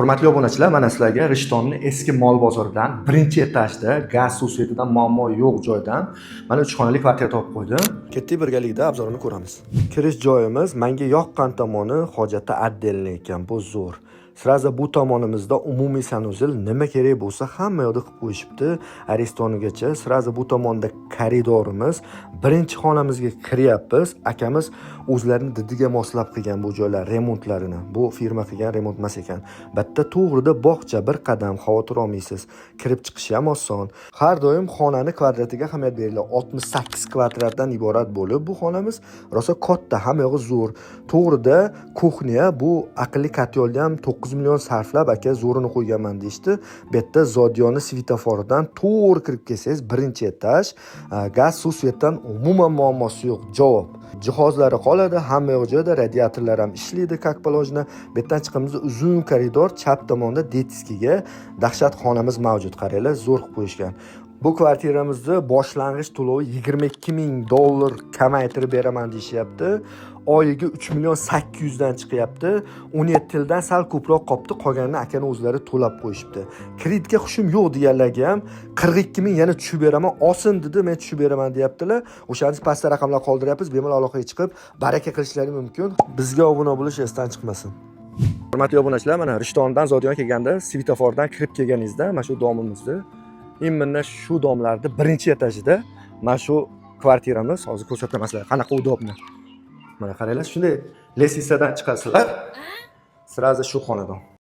Hurmatli obunachilar, mana sizlarga Rishtonni eski mol bozoridan birinchi etajda gaz suv svetidan muammo yo'q joydan mana 3 xonali kvartira topib qo'ydim. Ketdik, birgalikda obzorini ko'ramiz. Kirish joyimiz menga yoqqan tomoni hojatda отдельный ekan, bu zo'r. Siraza bu tomonimizda umumiy sanuzil nima kerak bo'lsa hamma yoqda qilib qo'yishibdi. Aristonigacha siraza bu tomonda koridorimiz, birinchi xonamizga kiryapmiz. Akamiz o'zlarini didiga moslab qilgan bu joylar remontlarini. Bu firma qilgan remont emas ekan. Bitta to'g'rida bog'cha, bir qadam, xavotir olmaysiz. Kirib chiqishi ham oson. Har doim xonani kvadratiga ahamiyat beringlar. 68 kvadratdan iborat bo'lib, bu xonamiz rosa katta, hamma yog'i zo'r. To'g'rida kuxnya, bu aqlli kotyolni ham 9 million sarflab aka zo'rini qo'yganman deyishdi. Bu yerda Zodiyoni svitoforidan to'g'ri kirib kelsangiz, birinchi etaj, gaz suv svetdan umuman muammosi yo'q. Javob. Jihozlari qoladi, hamma yoq joyda, radiatorlar ham ishlaydi, как положено. Bu yerdan chiqimizda uzun koridor, chap tomonda detiskiga dahshat xonamiz mavjud. Qaranglar, zo'r qilib qo'yishgan. Bu kvartiramizni boshlang'ich to'lovi $20,000 kamaytirib beraman deyishyapti. Oyiga 3 million 800 dan chiqyapti. 17 yildan sal ko'proq qopti, qolganini akani o'zlari to'lab qo'yishibdi. Kreditga xushim yo'q deganlarga ham 42 ming yana tushib beraman, olsin dedi, men tushib beraman deyaptilar. O'shaning pastda raqamlar qoldiryapmiz, bemalol aloqaga chiqib baraka qilishlari mumkin. Bizga obuna bo'lish esdan chiqmasin. Hurmatli obunachilar, mana Rishtondan Zodiyon kelganda svetofordan kirib kelganingizda mana shu domimizda, imminna shu domlarda birinchi etajida mana shu kvartiramiz, hozir ko'rsataman sizlarga qanaqa udobni. Mana qaranglar, shunday lestvisadan chiqasizlar. Siraza shu xonadon.